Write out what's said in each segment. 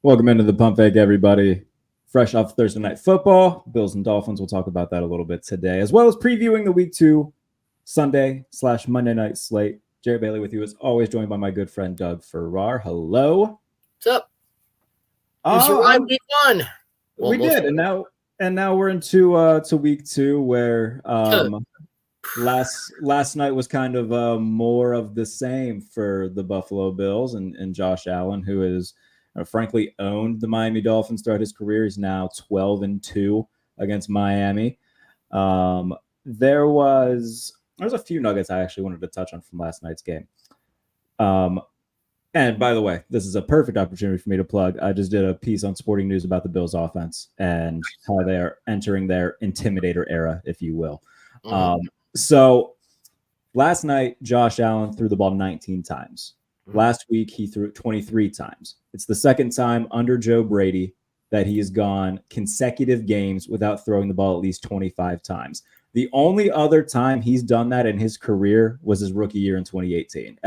Welcome into the Pump Fake, everybody. Fresh off Thursday Night Football, Bills and Dolphins. We'll talk about that a little bit today, as well as previewing the Week 2 Sunday/Monday night slate. Jarrett Bailey with you, as always, joined by my good friend Doug Farrar. Hello. What's up? We survived Week 1. We did, and now we're into Week 2, where last night was kind of more of the same for the Buffalo Bills and Josh Allen, who is frankly owned the Miami Dolphins throughout his career. He's now 12-2 against Miami. There was a few nuggets I actually wanted to touch on from last night's game. And by the way, this is a perfect opportunity for me to plug. I just did a piece on Sporting News about the Bills offense and how they are entering their intimidator era, if you will. So last night, Josh Allen threw the ball 19 times. Last week, he threw it 23 times. It's the second time under Joe Brady that he has gone consecutive games without throwing the ball at least 25 times. The only other time he's done that in his career was his rookie year in 2018.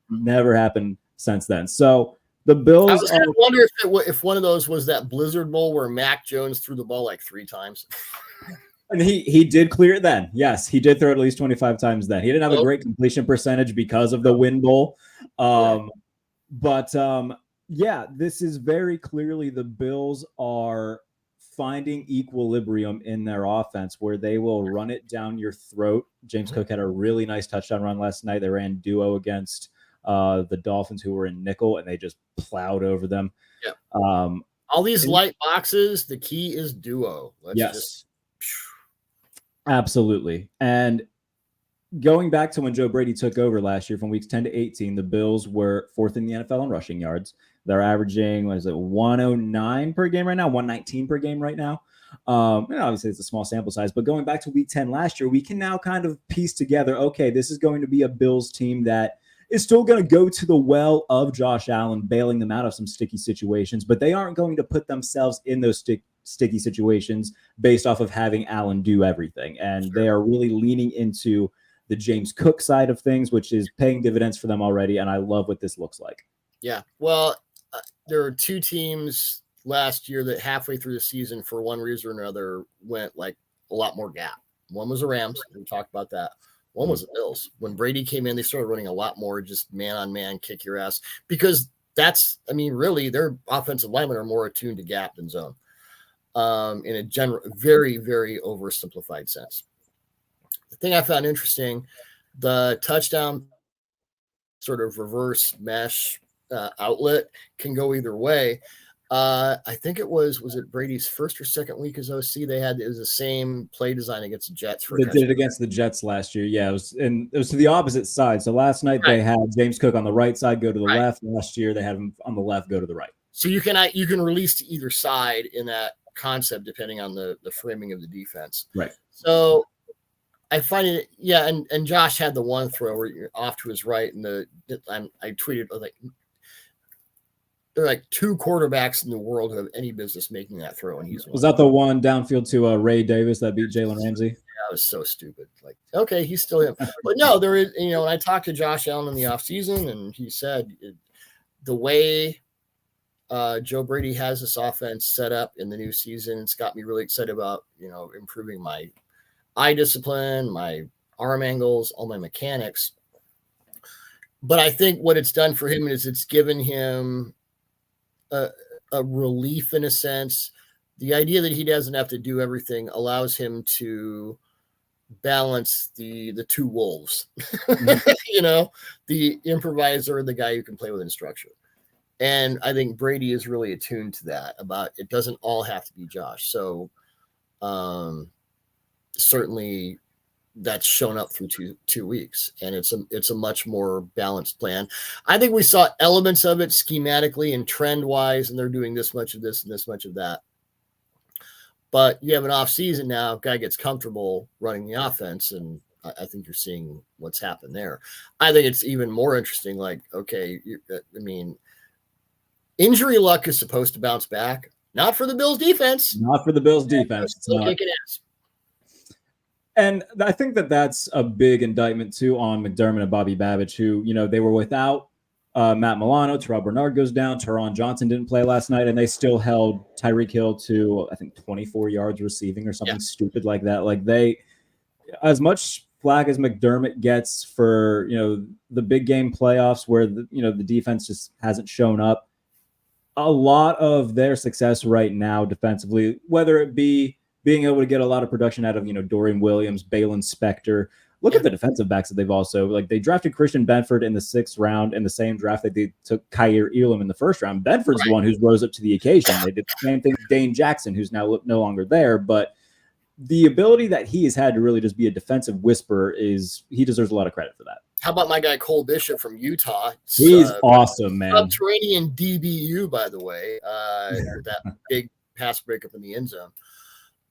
Never happened since then. So the Bills. I was going to wonder if one of those was that Blizzard Bowl where Mac Jones threw the ball like 3 times. And he did clear it then. Yes, he did throw it at least 25 times then. He didn't have a great completion percentage because of the win bowl. But this is very clearly the Bills are finding equilibrium in their offense where they will run it down your throat. James Cook had a really nice touchdown run last night. They ran duo against the Dolphins, who were in nickel, and they just plowed over them. All these light boxes, the key is duo. Absolutely. And going back to when Joe Brady took over last year from weeks 10 to 18, the Bills were 4th in the NFL in rushing yards. They're averaging, 109 per game right now, 119 per game right now. And obviously, it's a small sample size. But going back to week 10 last year, we can now kind of piece together, okay, this is going to be a Bills team that is still going to go to the well of Josh Allen, bailing them out of some sticky situations, but they aren't going to put themselves in those sticky situations based off of having Allen do everything. And they are really leaning into the James Cook side of things, which is paying dividends for them already. And I love what this looks like. Yeah. Well, there are 2 teams last year that halfway through the season, for one reason or another, went like a lot more gap. One was the Rams. We talked about that. One was the Bills. When Brady came in, they started running a lot more just man-on-man, kick your ass. Because really, their offensive linemen are more attuned to gap than zone in a general, very, very oversimplified sense. The thing I found interesting, the touchdown sort of reverse mesh outlet can go either way. I think it was it Brady's first or second week as OC? It was the same play design against the Jets. They did it against the Jets last year. Yeah, it was to the opposite side. So last night they had James Cook on the right side go to the left. Last year they had him on the left go to the right. So you can release to either side in that concept depending on the framing of the defense. Right. So I find it, and Josh had the one throw where you're off to his right, and I tweeted there are like 2 quarterbacks in the world who have any business making that throw, and he's one. Was that the one downfield to Ray Davis that beat Jalen Ramsey? That was so stupid. Like, okay, he's still him, but no, there is. When I talked to Josh Allen in the offseason, and he said the way Joe Brady has this offense set up in the new season, it's got me really excited about improving my eye discipline, my arm angles, all my mechanics. But I think what it's done for him is it's given him a relief in a sense. The idea that he doesn't have to do everything allows him to balance the 2 wolves, the improviser, the guy who can play within structure. And I think Brady is really attuned to that, about it doesn't all have to be Josh. So certainly that's shown up through two weeks, and it's a much more balanced plan. I think we saw elements of it schematically and trend wise, and they're doing this much of this and this much of that. But you have an off season now, guy gets comfortable running the offense, and I think you're seeing what's happened there. I think it's even more interesting. Like, okay, injury luck is supposed to bounce back. Not for the Bills defense. Not for the Bills defense. It's not. And I think that's a big indictment, too, on McDermott and Bobby Babich, who, they were without Matt Milano, Terrell Bernard goes down. Teron Johnson didn't play last night, and they still held Tyreek Hill to, I think, 24 yards receiving or something stupid like that. Like as much flack as McDermott gets for, the big game playoffs where, the defense just hasn't shown up, a lot of their success right now defensively, whether it be being able to get a lot of production out of, Dorian Williams, Balin Spector. Look at the defensive backs that they've also, they drafted Christian Benford in the 6th round in the same draft that they took Kyer Elam in the 1st round. Benford's the one who rose up to the occasion. They did the same thing with Dane Jackson, who's now no longer there. But the ability that he has had to really just be a defensive whisperer he deserves a lot of credit for that. How about my guy Cole Bishop from Utah? He's awesome, man. Subterranean DBU, by the way, that big pass breakup in the end zone.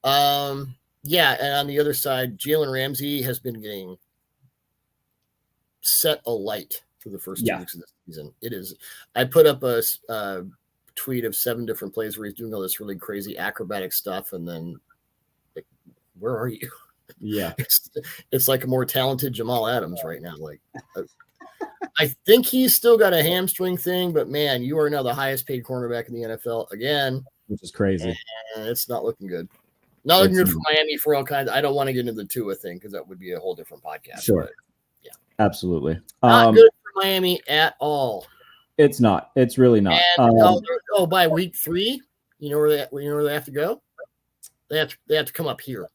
And on the other side, Jalen Ramsey has been getting set alight for the first 2 weeks of the season. It is. I put up a tweet of 7 different plays where he's doing all this really crazy acrobatic stuff, and then, where are you? Yeah, it's like a more talented Jamal Adams right now. I think he's still got a hamstring thing, but man, you are now the highest paid cornerback in the NFL again, which is crazy. And it's not looking good. Not looking good for Miami for all kinds. I don't want to get into the Tua thing because that would be a whole different podcast. Sure. But, yeah. Absolutely. Not good for Miami at all. It's not. It's really not. And, by week 3, you know where they have to go? They have to come up here.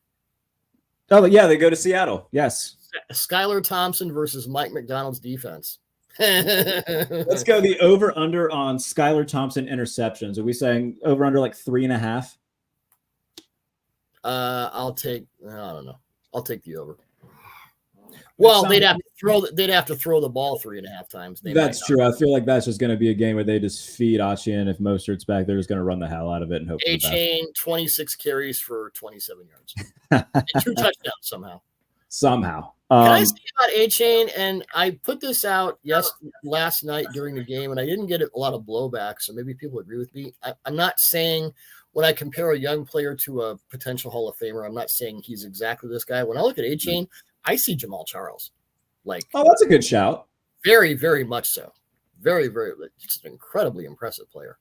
Oh, yeah, they go to Seattle. Yes. Skylar Thompson versus Mike McDonald's defense. Let's go the over-under on Skylar Thompson interceptions. Are we saying over-under 3.5? I don't know. I'll take the over. Well, they'd have to throw the ball 3.5 times. That's true. I feel like that's just going to be a game where they just feed Achane. If Mostert's back, they're just going to run the hell out of it and hope. Achane 26 carries for 27 yards, and 2 touchdowns somehow. Can I say about Achane? And I put this out last night during the game, and I didn't get a lot of blowback, so maybe people agree with me. I'm not saying when I compare a young player to a potential Hall of Famer, I'm not saying he's exactly this guy. When I look at Achane, I see Jamal Charles. That's a good shout. Very, very much so. Very, very, just an incredibly impressive player.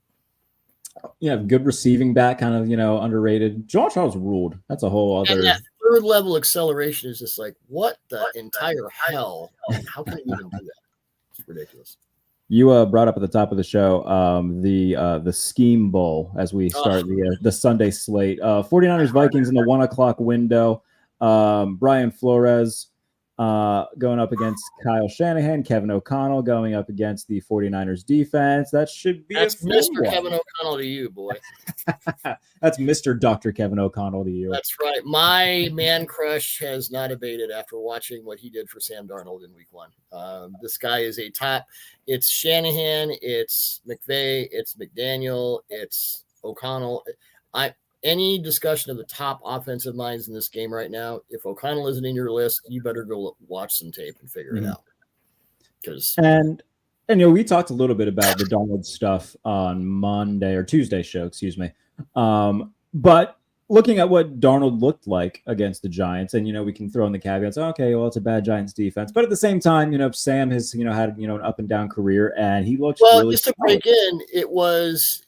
Yeah, good receiving back, kind of, underrated. Jamal Charles ruled. That's a whole other. And that 3rd level acceleration is just what the entire hell? How can you even do that? It's ridiculous. You brought up at the top of the show the Scheme Bowl as we start the Sunday slate. 49ers Vikings in the 1:00 window. Brian Flores going up against Kyle Shanahan. Kevin O'Connell going up against the 49ers defense. That should be That's Mr. Kevin O'Connell to you, boy. That's Mr. Dr. Kevin O'Connell to you. That's right. My man crush has not abated after watching what he did for Sam Darnold in week 1. This guy is a top. It's Shanahan, it's McVay, it's McDaniel, it's O'Connell. Any discussion of the top offensive minds in this game right now, if O'Connell isn't in your list, you better go watch some tape and figure it out. And we talked a little bit about the Darnold stuff on Monday or Tuesday show, excuse me. But looking at what Darnold looked like against the Giants, and we can throw in the caveats. Okay, well, it's a bad Giants defense, but at the same time, Sam has had an up and down career, and he looks really just to break in. It was.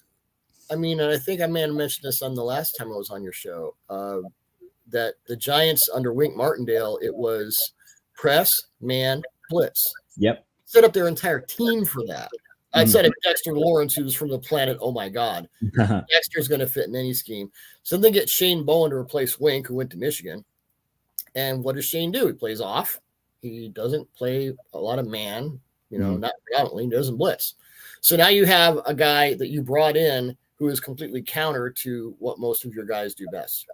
And I think I may have mentioned this on the last time I was on your show, that the Giants under Wink Martindale, it was press, man, blitz. Yep. Set up their entire team for that. I said it, Dexter Lawrence, who's from the planet, oh my God. Dexter's going to fit in any scheme. So they get Shane Bowen to replace Wink, who went to Michigan. And what does Shane do? He plays off. He doesn't play a lot of man, not predominantly. He doesn't blitz. So now you have a guy that you brought in who is completely counter to what most of your guys do best.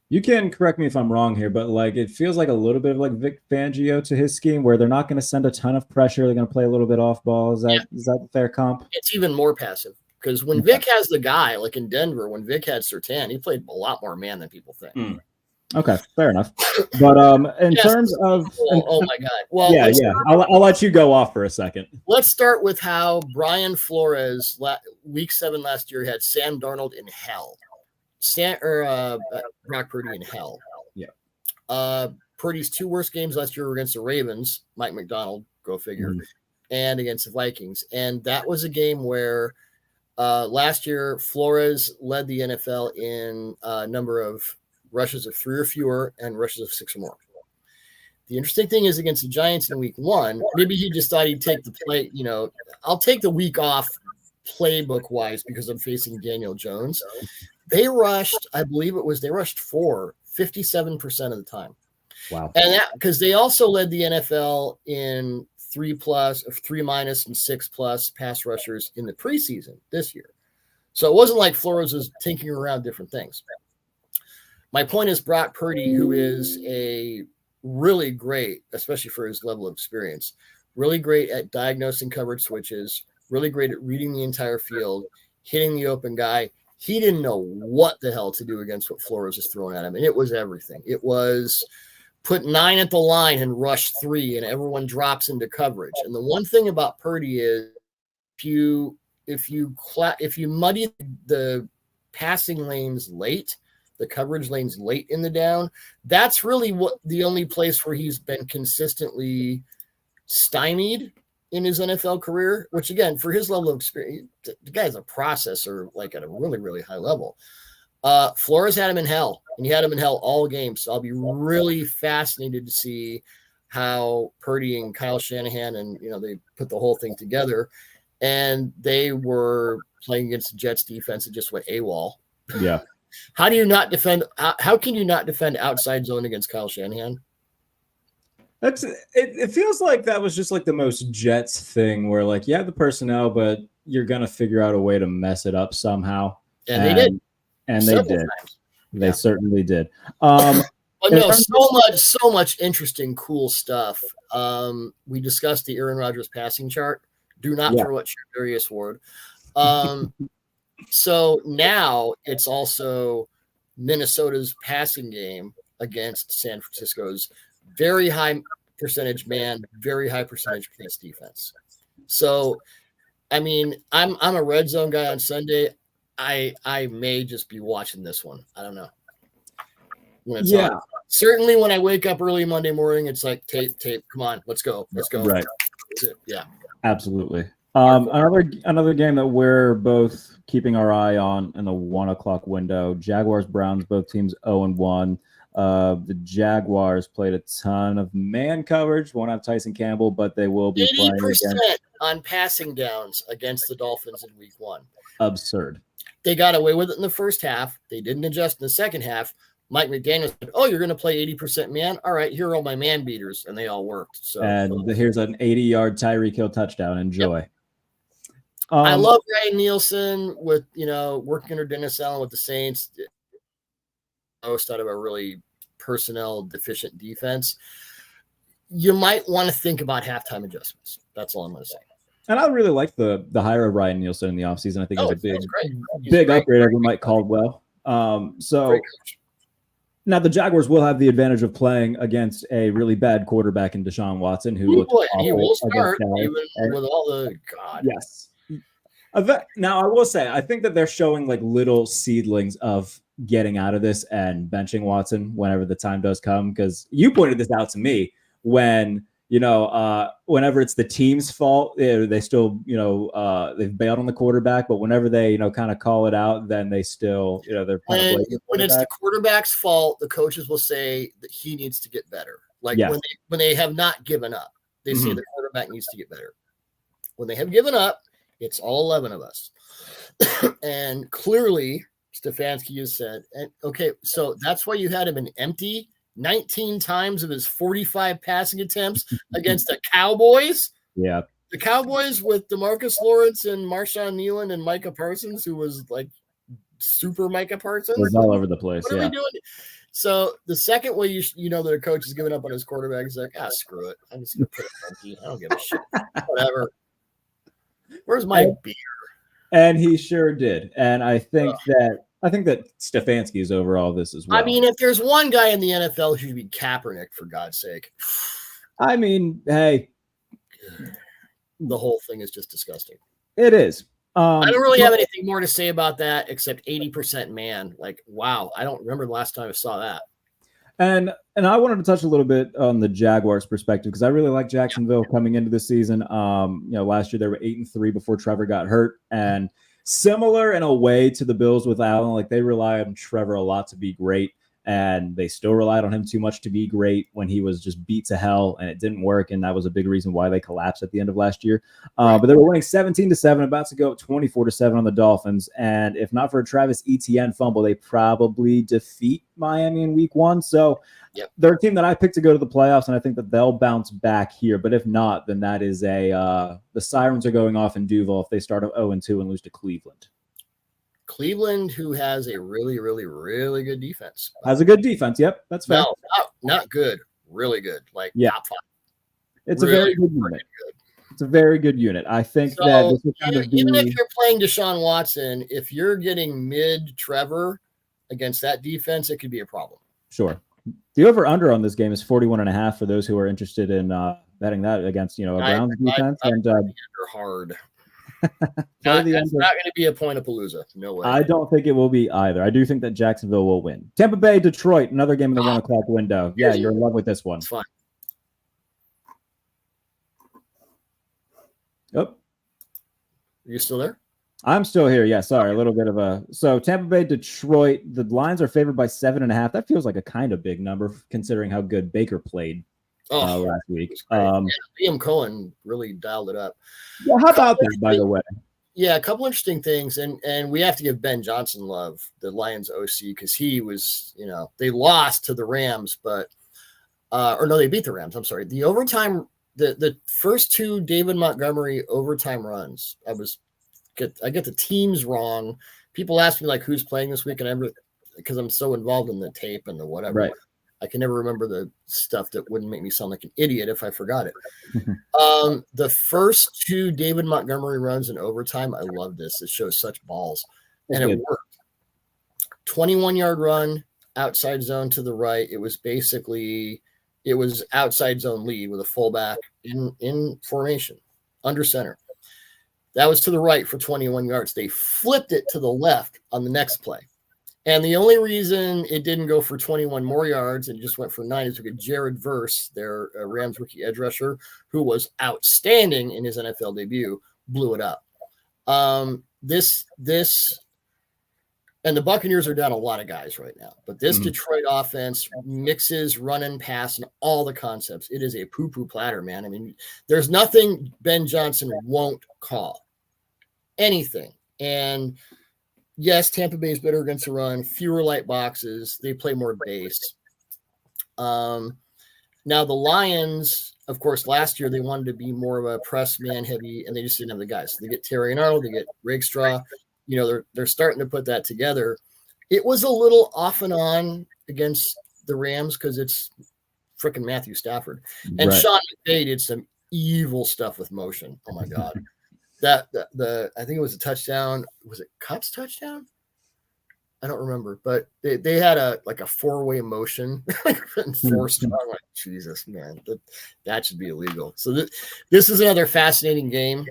You can correct me if I'm wrong here, but it feels like a little bit of Vic Fangio to his scheme, where they're not going to send a ton of pressure. They're going to play a little bit off ball. Is that a fair comp? It's even more passive because when Vic has the guy, like in Denver, when Vic had Surtain, he played a lot more man than people think. Okay, fair enough. But in terms of oh my God, well, I'll let you go off for a second. Let's start with how Brian Flores week 7 last year had Sam Darnold in hell, Brock Purdy in hell. Yeah. Purdy's 2 worst games last year were against the Ravens. Mike McDonald, go figure. and against the Vikings. And that was a game where last year Flores led the NFL in number of rushes of 3 or fewer and rushes of 6 or more. The interesting thing is against the Giants in week 1, maybe he just thought he'd take the play, I'll take the week off playbook wise because I'm facing Daniel Jones. They rushed, I believe they rushed 57% of the time. Wow. And that because they also led the NFL in 3+, and 6+ pass rushers in the preseason this year. So it wasn't like Flores was tinkering around different things. My point is Brock Purdy, who is a really great, especially for his level of experience, really great at diagnosing coverage switches, really great at reading the entire field, hitting the open guy. He didn't know what the hell to do against what Flores was throwing at him. And it was everything. It was put 9 at the line and rush 3 and everyone drops into coverage. And the one thing about Purdy is if you muddy the passing lanes late, the coverage lanes late in the down, that's really the only place where he's been consistently stymied in his NFL career, which again, for his level of experience, the guy's a processor like at a really, really high level. Flores had him in hell, and he had him in hell all game. So I'll be really fascinated to see how Purdy and Kyle Shanahan and they put the whole thing together, and they were playing against the Jets defense that just went AWOL. Yeah. How do you not defend? How can you not defend outside zone against Kyle Shanahan? It feels like that was just like the most Jets thing where like you have the personnel, but you're gonna figure out a way to mess it up somehow. And they did. And they did. Times. They certainly did. But no, so much interesting, cool stuff. We discussed the Aaron Rodgers passing chart. Do not throw at Darius Ward. So now it's also Minnesota's passing game against San Francisco's very high percentage man, very high percentage pass defense. So, I mean, I'm a red zone guy on Sunday. I may just be watching this one. I don't know. Certainly when I wake up early Monday morning, it's like tape. Come on, let's go. Right. Yeah. Absolutely. Another game that we're both keeping our eye on in the 1:00 window. Jaguars, Browns, both teams 0-1. The Jaguars played a ton of man coverage. Won't have Tyson Campbell, but they will be 80% playing again. on passing downs against the Dolphins in week 1. Absurd. They got away with it in the first half. They didn't adjust in the second half. Mike McDaniel said, "Oh, you're going to play 80% man? All right, here are all my man beaters," and they all worked. So, here's an 80-yard Tyreek Hill touchdown. Enjoy. Yep. I love Ryan Nielsen with working under Dennis Allen with the Saints. Most out of a really personnel deficient defense. You might want to think about halftime adjustments. That's all I'm going to say. And I really like the hire of Ryan Nielsen in the offseason. I think it's a big great. upgrade over Mike Caldwell. Now the Jaguars will have the advantage of playing against a really bad quarterback in Deshaun Watson, who he will start even with all the God. Yes. Now I will say I think that they're showing like little seedlings of getting out of this and benching Watson whenever the time does come, because you pointed this out to me when whenever it's the team's fault, they still they've bailed on the quarterback, but whenever they kind of call it out, then they still they're kind of when it's the quarterback's fault, the coaches will say that he needs to get better. Like when they have not given up, they say the quarterback needs to get better. When they have given up, it's all 11 of us. And clearly Stefanski has said, and okay, so that's why you had him an empty 19 times of his 45 passing attempts against the Cowboys. Yeah. The Cowboys with DeMarcus Lawrence and Marshawn Nealon and Micah Parsons, who was like super Micah Parsons. It was all over the place. What are we doing? So the second way you know that a coach is giving up on his quarterback is like, screw it. I'm just going to put it empty. I don't give a shit. Whatever. Where's my beer? And he sure did. And I think that Stefanski is over all this as well. I mean, if there's one guy in the NFL who should be Kaepernick, for God's sake. I mean, hey. The whole thing is just disgusting. It is. I don't really have anything more to say about that except 80% man. Like, wow. I don't remember the last time I saw that. And I wanted to touch a little bit on the Jaguars' perspective because I really like Jacksonville coming into the season. Last year they were 8-3 before Trevor got hurt, and similar in a way to the Bills with Allen. Like they rely on Trevor a lot to be great, and they still relied on him too much to be great when he was just beat to hell, and it didn't work, and that was a big reason why they collapsed at the end of last year. But they were winning 17-7, about to go up 24-7 on the Dolphins, and if not for a Travis Etienne fumble, they probably defeat Miami in Week 1. So they're a team that I picked to go to the playoffs, and I think that they'll bounce back here. But if not, then that is the sirens are going off in Duval if they start 0-2 and lose to Cleveland. Cleveland, who has a really, really, really good defense. Has a good defense. Yep, that's fair. No, not good. Really good. Like top 5. It's really, a very good unit. It's a very good unit. I think that this is kind of even if you're playing Deshaun Watson, if you're getting mid Trevor against that defense, it could be a problem. Sure. The over-under on this game is 41.5 for those who are interested in betting that against, a Browns defense. And hard. It's not going to be a point of Palooza. No way. I don't think it will be either. I do think that Jacksonville will win. Tampa Bay, Detroit, another game in the 1 o'clock window. Yeah, you're in love with this one. It's fine. Oh. Are you still there? I'm still here. Yeah, sorry. A little bit of a... So Tampa Bay, Detroit, the Lions are favored by 7.5. That feels like a kind of big number considering how good Baker played last week. Liam Cohen really dialed it up. Yeah, how about that, by the way? Yeah, a couple interesting things, and we have to give Ben Johnson love, the Lions OC, because he was, they lost to the Rams, but they beat the Rams. I'm sorry. The overtime, the first 2 David Montgomery overtime runs, I get the teams wrong. People ask me like who's playing this week, and because I'm so involved in the tape and the whatever. Right. I can never remember the stuff that wouldn't make me sound like an idiot if I forgot it. The first 2 David Montgomery runs in overtime, I love this. It shows such balls. And it worked. 21-yard run, outside zone to the right. It was outside zone lead with a fullback in formation, under center. That was to the right for 21 yards. They flipped it to the left on the next play. And the only reason it didn't go for 21 more yards and just went for 9 is because Jared Verse, their Rams rookie edge rusher, who was outstanding in his NFL debut, blew it up. This and the Buccaneers are down a lot of guys right now, but this Detroit offense mixes run and pass and all the concepts. It is a poo-poo platter, man. I mean, there's nothing Ben Johnson won't call. Anything. And yes, Tampa Bay is better against the run, fewer light boxes. They play more base. Now the Lions, of course, last year they wanted to be more of a press man heavy, and they just didn't have the guys. So they get Terry and Arnold, they get Rakestraw. They're starting to put that together. It was a little off and on against the Rams because it's freaking Matthew Stafford. And Sean McVay did some evil stuff with motion. Oh my God. I think it was a touchdown. Was it Cup's touchdown? I don't remember, but they had a 4-way motion and forced. I'm like, Jesus, man, that should be illegal. So this is another fascinating game.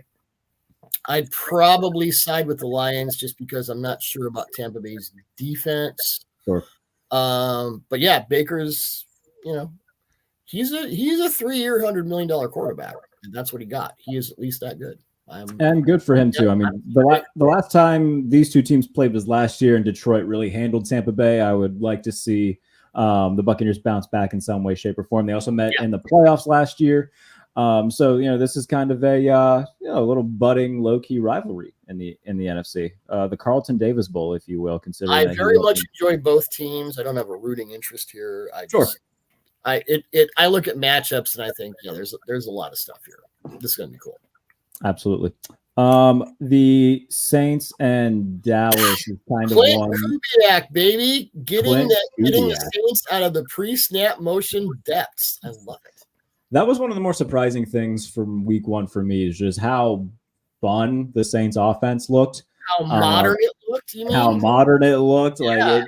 I'd probably side with the Lions just because I'm not sure about Tampa Bay's defense. Sure. But yeah, Baker's, he's a 3-year, $100 million quarterback, and that's what he got. He is at least that good. And good for him too. I mean, the last time these 2 teams played was last year, and Detroit really handled Tampa Bay. I would like to see the Buccaneers bounce back in some way, shape, or form. They also met in the playoffs last year. So this is kind of a little budding low-key rivalry in the NFC, the Carlton Davis Bowl, if you will. Considering I very much enjoy both teams. I don't have a rooting interest here. I look at matchups and I think there's a lot of stuff here. This is gonna be cool. Absolutely. The Saints and Dallas is kind of one. Kubiak, baby, getting the Saints out of the pre-snap motion depths. I love it. That was one of the more surprising things from Week 1 for me, is just how fun the Saints offense looked. How modern it looked. You mean? How modern it looked. Yeah.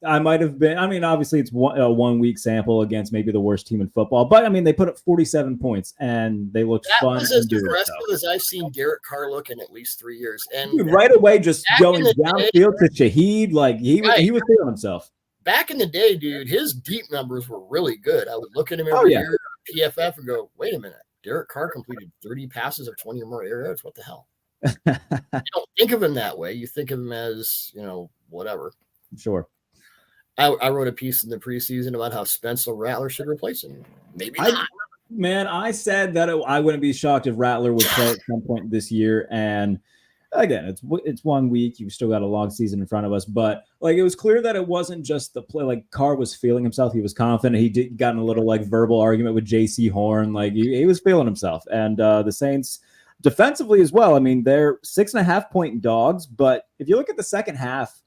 I might have been. I mean, obviously, it's a 1 week sample against maybe the worst team in football. But I mean, they put up 47 points and they looked fun. That was as aggressive as I've seen Derek Carr look in at least 3 years. And right away, just going downfield to Shaheed, like he was feeling himself. back in the day, dude, his deep numbers were really good. I would look at him Oh, every yeah. year on PFF and go, wait a minute. Derek Carr completed 30 passes of 20 or more air yards. What the hell? You don't think of him that way. You think of him as, whatever. Sure. I wrote a piece in the preseason about how Spencer Rattler should replace him. Maybe not. Man, I said that I wouldn't be shocked if Rattler would play at some point this year. And again, it's 1 week. You've still got a long season in front of us. But like, it was clear that it wasn't just the play. Like, Carr was feeling himself. He was confident. He got in a little like verbal argument with J.C. Horn. Like, he was feeling himself. And the Saints defensively as well. I mean, they're 6.5-point dogs. But if you look at the second half,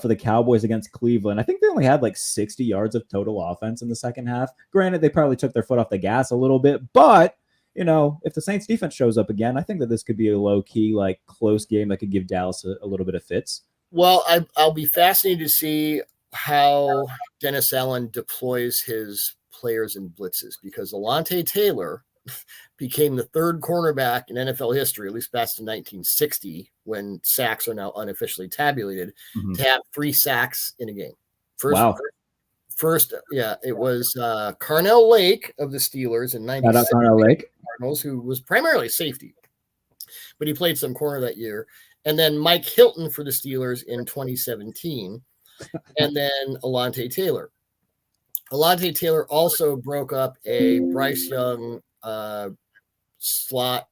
for the Cowboys against Cleveland, I think they only had like 60 yards of total offense in the second half. Granted, they probably took their foot off the gas a little bit, but if the Saints defense shows up again, I think that this could be a low key, like close game that could give Dallas a little bit of fits. Well, I'll be fascinated to see how Dennis Allen deploys his players in blitzes, because Alontae Taylor became the third cornerback in NFL history, at least back to 1960, when sacks are now unofficially tabulated, to have 3 sacks in a game. First, it was Carnell Lake of the Steelers in 96. Carnell Lake. Cardinals, who was primarily safety, but he played some corner that year. And then Mike Hilton for the Steelers in 2017, and then Alontae Taylor. Alontae Taylor also broke up a Bryce Young slot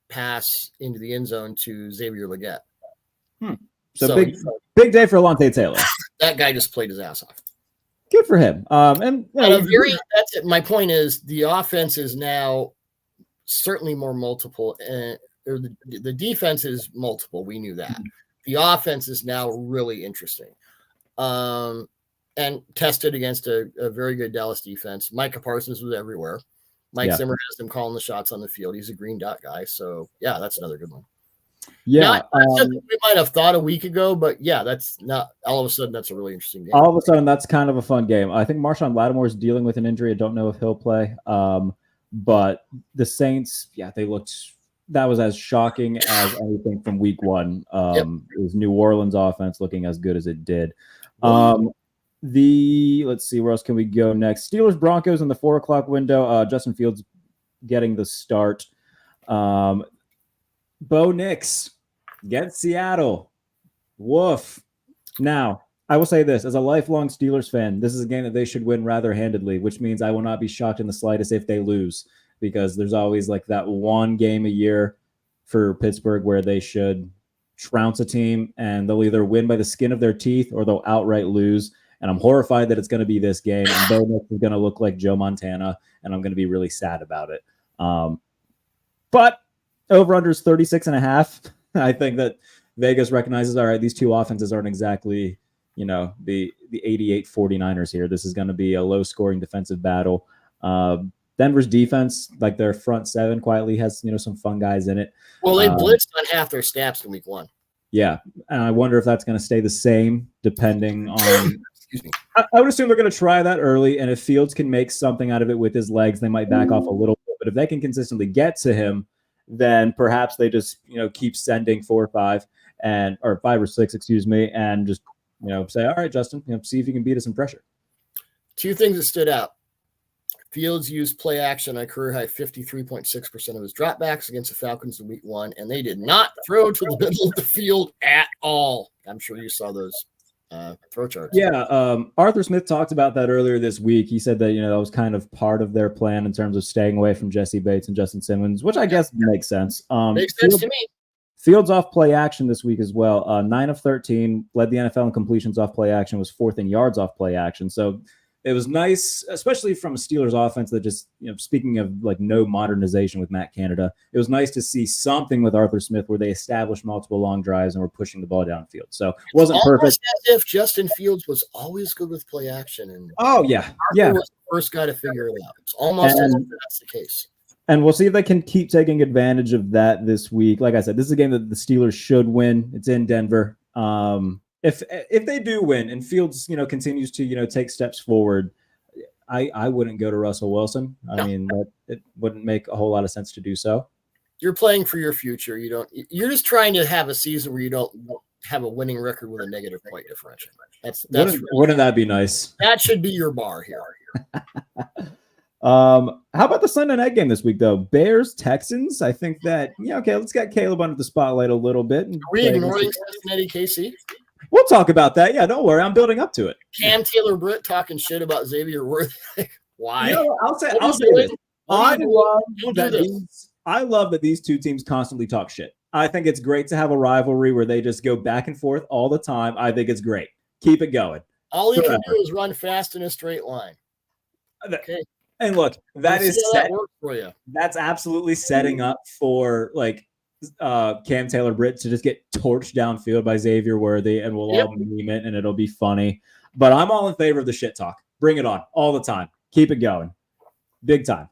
pass into the end zone to Xavier Legette. So big day for Alontae Taylor. That guy just played his ass off. Good for him. That's it. My point is, the offense is now certainly more multiple, or the defense is multiple. We knew that. The offense is now really interesting, and tested against a very good Dallas defense. Micah Parsons was everywhere. Mike Zimmer has them calling the shots on the field. He's a green dot guy. So, yeah, that's another good one. Yeah. We might have thought a week ago, but yeah, that's not all of a sudden. That's a really interesting game. All of a sudden, that's kind of a fun game. I think Marshawn Lattimore is dealing with an injury. I don't know if he'll play. But the Saints, that was as shocking as anything from week one. It was New Orleans offense looking as good as it did. Let's see, where else can we go next? Steelers Broncos in the 4:00 window. Justin Fields getting the start. Bo Nix against Seattle. Woof. Now, I will say this, as a lifelong Steelers fan, this is a game that they should win rather handedly, which means I will not be shocked in the slightest if they lose, because there's always like that one game a year for Pittsburgh where they should trounce a team and they'll either win by the skin of their teeth or they'll outright lose. And I'm horrified that it's going to be this game. And Bo Nix is going to look like Joe Montana, and I'm going to be really sad about it. But over-under is 36.5. I think that Vegas recognizes, all right, these two offenses aren't exactly, the 88 49ers here. This is going to be a low-scoring defensive battle. Denver's defense, like their front seven, quietly has, some fun guys in it. Well, they blitzed on half their snaps in week one. Yeah, and I wonder if that's going to stay the same depending on – I would assume they're going to try that early, and if Fields can make something out of it with his legs, they might back off a little bit. But if they can consistently get to him, then perhaps they just keep sending 4 or 5 or 5 or 6, and just say, all right, Justin, see if you can beat us in pressure. 2 things that stood out. Fields used play action on a career high 53.6% of his dropbacks against the Falcons in week 1, and they did not throw to the middle of the field at all. I'm sure you saw those throw charts. Yeah, Arthur Smith talked about that earlier this week. He said that that was kind of part of their plan in terms of staying away from Jesse Bates and Justin Simmons, which I guess makes sense. Makes sense to me. Fields off play action this week as well. 9 of 13, led the NFL in completions off play action, was 4th in yards off play action. So it was nice, especially from a Steelers offense that just, speaking of like no modernization with Matt Canada, it was nice to see something with Arthur Smith where they established multiple long drives and were pushing the ball downfield. So it wasn't perfect. As if Justin Fields was always good with play action. And Arthur was the first guy to figure it out. It's almost as if that's the case. And we'll see if they can keep taking advantage of that this week. Like I said, this is a game that the Steelers should win. It's in Denver. If they do win and Fields, continues to, take steps forward, I wouldn't go to Russell Wilson. I mean, it wouldn't make a whole lot of sense to do so. You're playing for your future. You're just trying to have a season where you don't have a winning record with a negative point differential. Wouldn't that be nice? That should be your bar here. How about the Sunday night game this week, though? Bears, Texans. I think that, okay, let's get Caleb under the spotlight a little bit. Are we ignoring Cincinnati KC? We'll talk about that. Yeah, don't worry. I'm building up to it. Cam Taylor-Britt talking shit about Xavier Worthy. Why? I'll say this. I love that these two teams constantly talk shit. I think it's great to have a rivalry where they just go back and forth all the time. I think it's great. Keep it going. All he can do is run fast in a straight line. Okay. And look, that for you. That's absolutely setting up for Cam Taylor-Britt to just get torched downfield by Xavier Worthy, and we'll all meme it, and it'll be funny. But I'm all in favor of the shit talk. Bring it on all the time. Keep it going. Big time.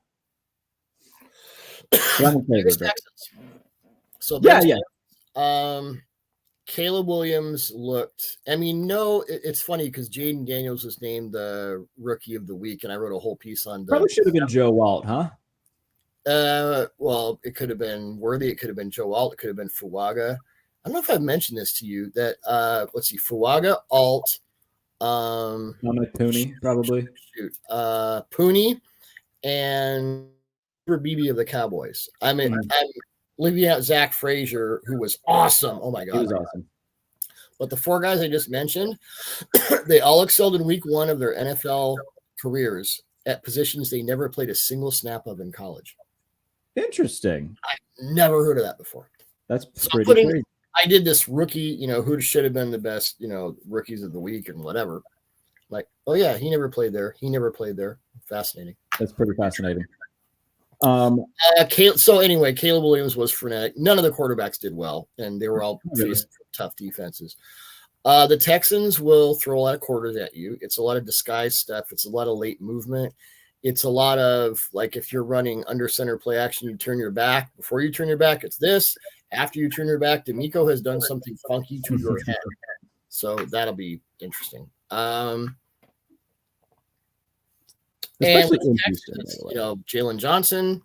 I'm in favor of it. So Caleb Williams looked. It's funny because Jaden Daniels was named the Rookie of the Week, and I wrote a whole piece on. Probably should have been Joe Alt, huh? Well, it could have been Worthy. It could have been Joe Alt. It could have been Fuaga. I don't know if I've mentioned this to you. That let's see, Fuaga, Alt, Dominic Pooney, probably. Pooney, and BB of the Cowboys. I'm leaving out Zach Frazier, who was awesome. Oh my God. He was awesome. But the four guys I just mentioned, they all excelled in week one of their NFL careers at positions they never played a single snap of in college. Interesting. I never heard of that before. That's pretty crazy. I did this rookie, who should have been the best, rookies of the week and whatever. Like, oh yeah, he never played there. Fascinating. That's pretty fascinating. So anyway, Caleb Williams was frenetic. None of the quarterbacks did well, and they were all facing tough defenses. The Texans will throw a lot of quarters at you. It's a lot of disguise stuff. It's a lot of late movement. It's a lot of, if you're running under center play action, you turn your back. Before you turn your back, it's this. After you turn your back, D'Amico has done something funky to your head. So that'll be interesting. Especially in Texas, Jalen Johnson,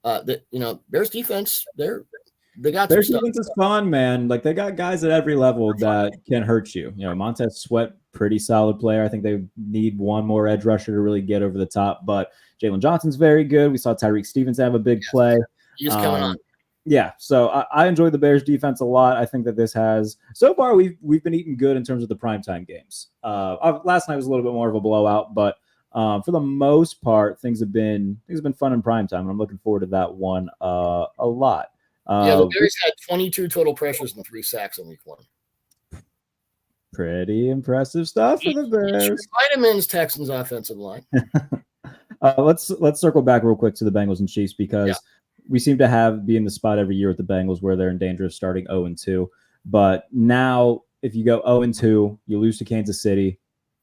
Bears defense, they got their defense is fun, man. They got guys at every level that can hurt you. Montez Sweat, pretty solid player. I think they need one more edge rusher to really get over the top. But Jalen Johnson's very good. We saw Tyreek Stevens have a big play. He's coming on. Yeah, so I enjoy the Bears defense a lot. I think that this has so far we've been eating good in terms of the primetime games. Last night was a little bit more of a blowout, but for the most part, things have been fun in primetime, and I'm looking forward to that one a lot. The Bears had 22 total pressures and 3 sacks in week one. Pretty impressive stuff for the Bears. Vitamins Texans offensive line. Let's circle back real quick to the Bengals and Chiefs because we seem to be in the spot every year with the Bengals where they're in danger of starting 0-2. But now, if you go 0-2, you lose to Kansas City.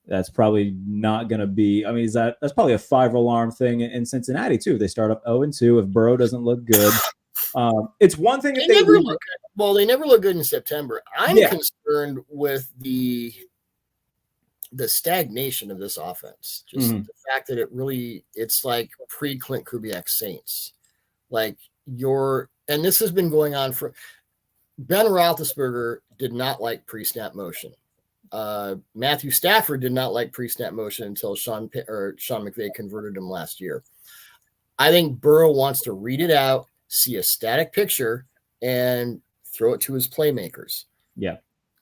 That's probably not going to be. I mean, that's probably a 5 alarm thing in Cincinnati too. They start up 0-2 if Burrow doesn't look good. It's one thing if they never look good. Well, they never look good in September. I'm concerned with the stagnation of this offense. Just the fact that it's like pre-Clint Kubiak Saints. And this has been going on for Ben Roethlisberger did not like pre-snap motion. Matthew Stafford did not like pre-snap motion until Sean McVay converted him last year. I think Burrow wants to read it out, see a static picture, and throw it to his playmakers. Yeah.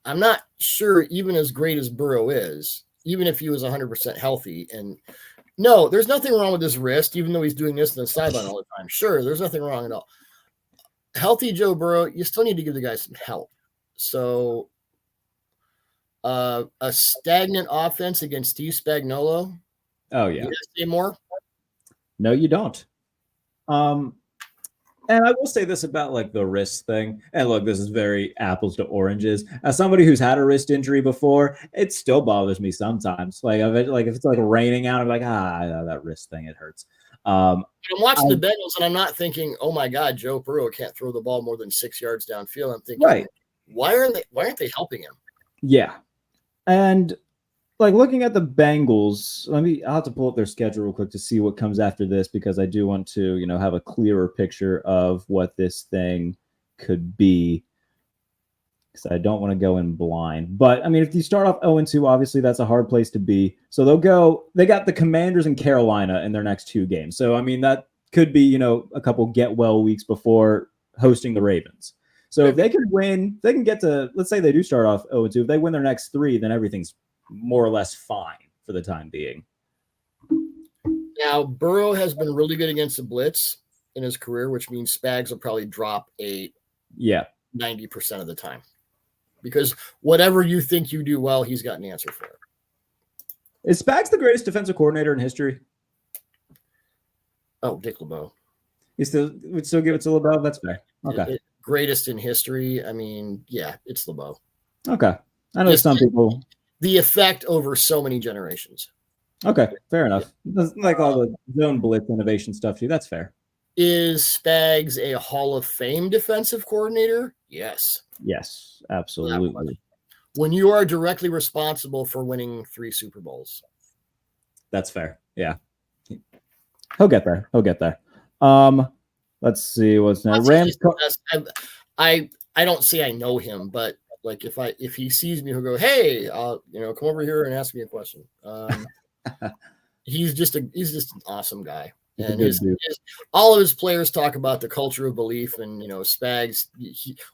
I'm not sure, even as great as Burrow is, even if he was 100% healthy. And no, there's nothing wrong with his wrist, even though he's doing this in the sideline all the time. Sure, there's nothing wrong at all. Healthy Joe Burrow, you still need to give the guy some help. So a stagnant offense against Steve Spagnuolo. Oh, yeah. You say more? No, you don't. And I will say this about the wrist thing. And look, this is very apples to oranges. As somebody who's had a wrist injury before, it still bothers me sometimes. If it's raining out, I'm like, that wrist thing, it hurts. I'm watching the Bengals and I'm not thinking, oh my God, Joe Burrow can't throw the ball more than 6 yards downfield. I'm thinking, why aren't they helping him? Yeah. And looking at the Bengals, I'll have to pull up their schedule real quick to see what comes after this, because I do want to, have a clearer picture of what this thing could be. because I don't want to go in blind. But I mean, if you start off 0-2, obviously that's a hard place to be. So they got the Commanders and Carolina in their next 2 games. So I mean, that could be, a couple get well weeks before hosting the Ravens. So if they can win, they can get to, let's say they do start off 0-2. If they win their next 3, then everything's more or less fine for the time being. Now, Burrow has been really good against the blitz in his career, which means Spags will probably drop 90% of the time. Because whatever you think you do well, he's got an answer for it. Is Spags the greatest defensive coordinator in history? Oh, Dick LeBeau. Would still give it to LeBeau? That's fair. Okay. Greatest in history. I mean, yeah, it's LeBeau. Okay. I know some people. The effect over so many generations. Okay, fair enough. Like all the zone blitz innovation stuff too. That's fair. Is Spags a Hall of Fame defensive coordinator? Yes. Yes, absolutely. When you are directly responsible for winning 3 Super Bowls. That's fair. Yeah. He'll get there. Let's see what's next. Rams. I don't say I know him, but like if he sees me, he'll go, "Hey, come over here and ask me a question." He's just an awesome guy, and all of his players talk about the culture of belief, and Spags,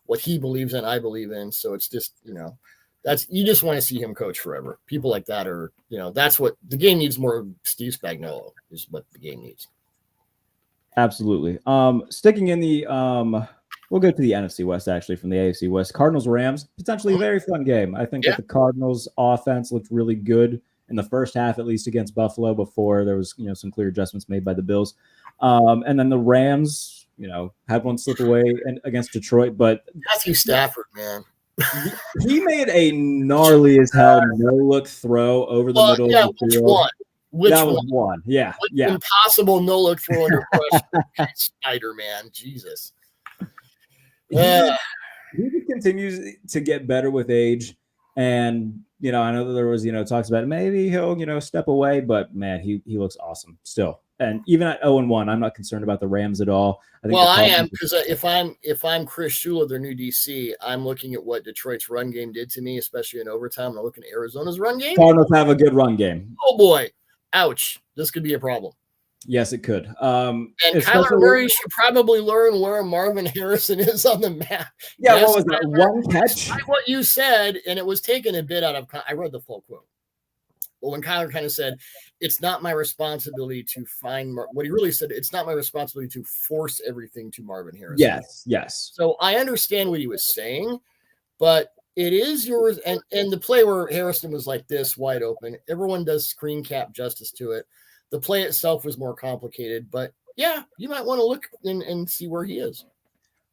what he believes in, I believe in. So it's just that's, you just want to see him coach forever. People like that are that's what the game needs more of. Steve Spagnuolo is what the game needs. Absolutely. Sticking in the we'll go to the NFC West, actually, from the AFC West. Cardinals-Rams, potentially a very fun game. I think that the Cardinals offense looked really good in the first half, at least against Buffalo, before there was some clear adjustments made by the Bills. And then the Rams, had one slip away against Detroit, but Matthew Stafford, man. He made a gnarly as hell no-look throw over the middle of the field. Which that was one. Yeah. Impossible no-look throw under pressure. Spider-Man. Jesus. He just continues to get better with age. And, I know that there was, talks about maybe he'll, step away. But, man, he looks awesome still. And even at 0-1, I'm not concerned about the Rams at all. I am, because if I'm Chris Shula, their new DC, I'm looking at what Detroit's run game did to me, especially in overtime. I'm looking at Arizona's run game. Cardinals have a good run game. Oh, boy. Ouch. This could be a problem. Yes, it could. And Kyler Murray should probably learn where Marvin Harrison is on the map. Yeah, what was that? One catch? What you said, and it was taken a bit out of – I read the full quote. Well, when Kyler kind of said, it's not my responsibility to find – what he really said, it's not my responsibility to force everything to Marvin Harrison. Yes. So I understand what he was saying, but – it is yours, and the play where Harrison was like this, wide open, everyone does screen cap justice to it. The play itself was more complicated, but yeah, you might want to look and see where he is.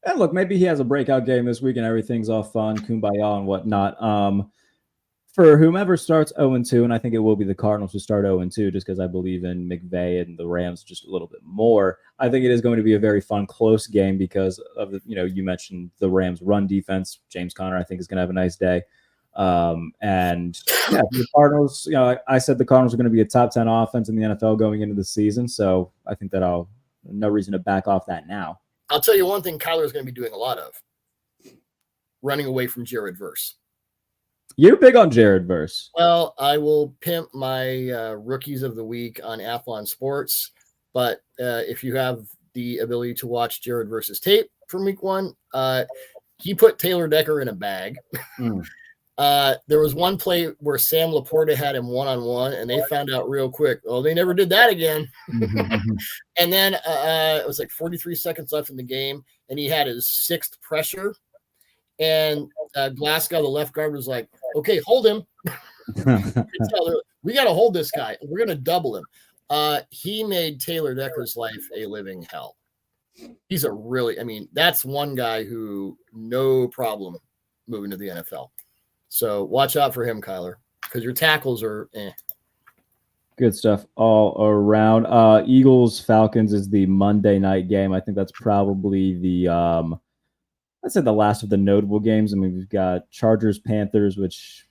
And look, maybe he has a breakout game this week and everything's all fun, kumbaya and whatnot. For whomever starts 0-2, and I think it will be the Cardinals who start 0-2, just because I believe in McVay and the Rams just a little bit more. I think it is going to be a very fun, close game because of the, you mentioned the Rams' run defense. James Conner, I think, is going to have a nice day. And yeah, the Cardinals, I said the Cardinals are going to be a top 10 offense in the NFL going into the season. So I think that no reason to back off that now. I'll tell you one thing Kyler is going to be doing a lot of: running away from Jared Verse. You're big on Jared Verse. Well, I will pimp my rookies of the week on Athlon Sports. But if you have the ability to watch Jared Verse's tape from week 1, he put Taylor Decker in a bag. There was one play where Sam Laporta had him one-on-one, and they found out real quick, they never did that again. And then it was like 43 seconds left in the game, and he had his 6th pressure. And Glasgow, the left guard, was like, okay, hold him. We got to hold this guy. We're going to double him. He made Taylor Decker's life a living hell. He's that's one guy who no problem moving to the NFL. So watch out for him, Kyler, because your tackles are Good stuff all around. Eagles-Falcons is the Monday night game. I think that's probably the I'd say the last of the notable games. I mean, we've got Chargers-Panthers, which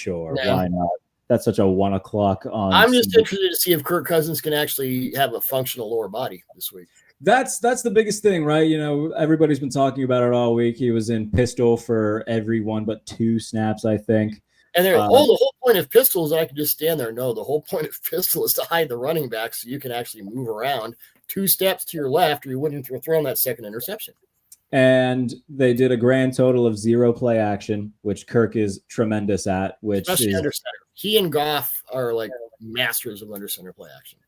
why not? That's such a 1 o'clock on. I'm just interested to see if Kirk Cousins can actually have a functional lower body this week. That's the biggest thing, right? You know, everybody's been talking about it all week. He was in pistol for everyone but 2 snaps, I think. And they're, the whole point of pistol is I can just stand there. No, the whole point of pistol is to hide the running back so you can actually move around 2 steps to your left, or you wouldn't have thrown that second interception. And they did a grand total of 0 play action, which Kirk is tremendous at, which especially is under center. He and Goff are like masters of under center play action.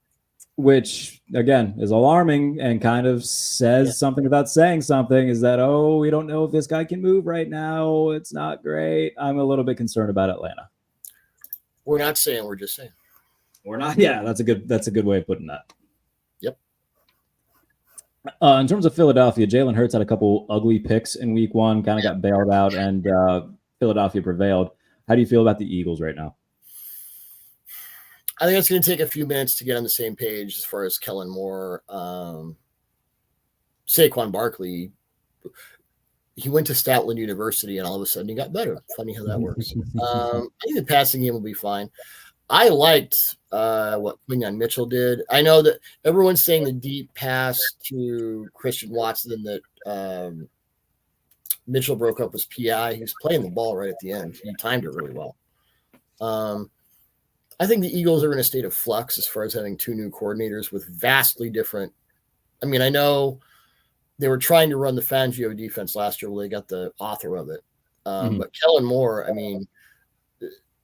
Which, again, is alarming and kind of says something without saying something, is that, we don't know if this guy can move right now. It's not great. I'm a little bit concerned about Atlanta. We're not saying, we're just saying. We're not. Yeah, that's a good way of putting that. Yep. In terms of Philadelphia, Jalen Hurts had a couple ugly picks in week 1, kind of got bailed out, and Philadelphia prevailed. How do you feel about the Eagles right now? I think it's going to take a few minutes to get on the same page as far as Kellen Moore. Saquon Barkley, he went to Statland University, and all of a sudden he got better. Funny how that works. I think the passing game will be fine. I liked what Quinyon Mitchell did. I know that everyone's saying the deep pass to Christian Watson that Mitchell broke up was PI. He was playing the ball right at the end. He timed it really well. I think the Eagles are in a state of flux as far as having 2 new coordinators with vastly different. I mean, I know they were trying to run the Fangio defense last year where they got the author of it. But Kellen Moore, I mean,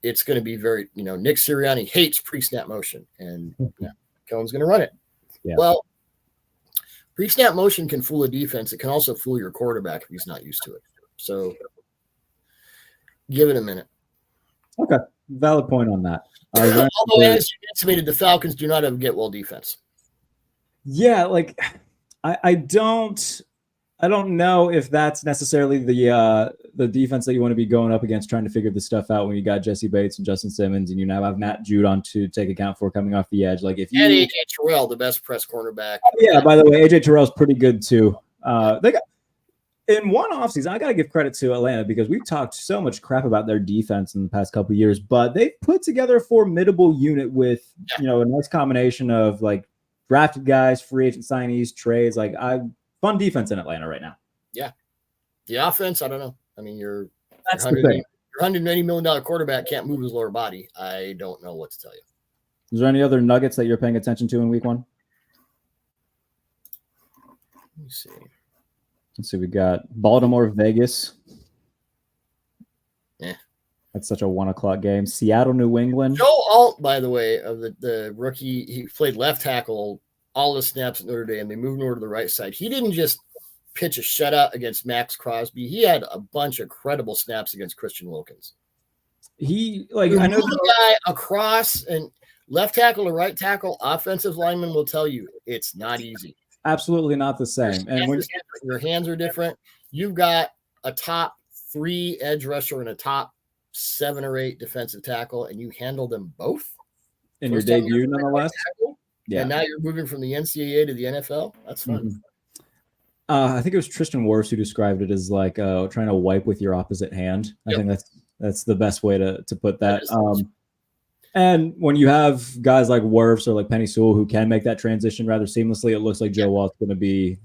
it's going to be very, Nick Sirianni hates pre-snap motion, and Kellen's going to run it. Yeah. Well, pre-snap motion can fool a defense. It can also fool your quarterback if he's not used to it. So give it a minute. Okay. Valid point on that. Although, as you intimated, the Falcons do not have a get-well defense. Yeah, like I don't know if that's necessarily the defense that you want to be going up against, trying to figure this stuff out when you got Jesse Bates and Justin Simmons, and you now have Matt Judon to take account for coming off the edge. Like if you and AJ Terrell, the best press cornerback. Yeah, by the way, AJ Terrell's pretty good too. They got. In one offseason, I got to give credit to Atlanta because we've talked so much crap about their defense in the past couple of years, but they've put together a formidable unit with, a nice combination of like drafted guys, free agent signees, trades. Like fun defense in Atlanta right now. Yeah. The offense, I don't know. I mean, your $180 million quarterback can't move his lower body. I don't know what to tell you. Is there any other nuggets that you're paying attention to in week 1? Let me see. Let's see, we got Baltimore, Vegas. Yeah. That's such a 1:00 game. Seattle, New England. Joe Alt, by the way, of the rookie, he played left tackle all the snaps at Notre Dame. They moved him over to the right side. He didn't just pitch a shutout against Max Crosby. He had a bunch of credible snaps against Christian Wilkins. I know the guy across and left tackle to right tackle, offensive lineman will tell you it's not easy. Absolutely not the same. And when your hands are different, you've got a top 3 edge rusher and a top 7 or 8 defensive tackle, and you handle them both in your debut, nonetheless. Yeah. And now you're moving from the NCAA to the NFL. That's fun. Mm-hmm. I think it was Tristan Wirfs who described it as like trying to wipe with your opposite hand. I think that's the best way to put that. And when you have guys like Wirfs or like Penny Sewell who can make that transition rather seamlessly, it looks like Joe Walt's going to be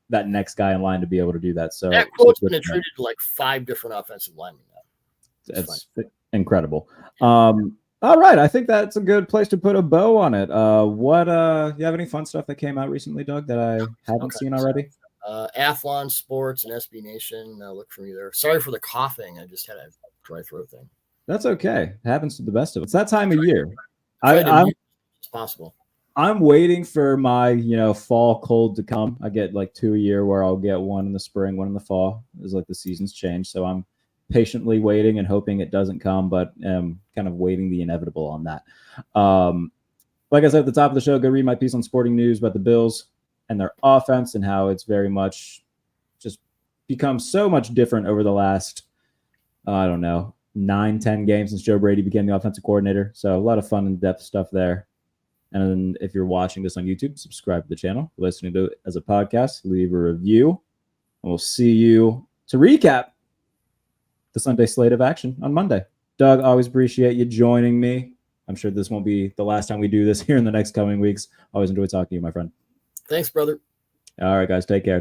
that next guy in line to be able to do that. So that quote's been attributed to like 5 different offensive linemen now. That's incredible. All right, I think that's a good place to put a bow on it. You have any fun stuff that came out recently, Doug, that I haven't seen already? Athlon Sports and SB Nation. Look for me there. Sorry for the coughing. I just had a dry throat thing. That's okay. It happens to the best of us. It's that time of year. It's possible. I'm waiting for my, fall cold to come. I get like 2 a year where I'll get one in the spring, one in the fall. It's like the seasons change. So I'm patiently waiting and hoping it doesn't come, but kind of waiting the inevitable on that. Like I said at the top of the show, go read my piece on Sporting News about the Bills and their offense and how it's very much just become so much different over the last, 9-10 games since Joe Brady became the offensive coordinator. So a lot of fun and depth stuff there. And if you're watching this on YouTube, subscribe to the channel. Listening to it as a podcast, leave a review. And we'll see you to recap the Sunday slate of action on Monday. Doug, always appreciate you joining me. I'm sure this won't be the last time we do this here in the next coming weeks. Always enjoy talking to you, my friend. Thanks, brother. All right, guys, take care.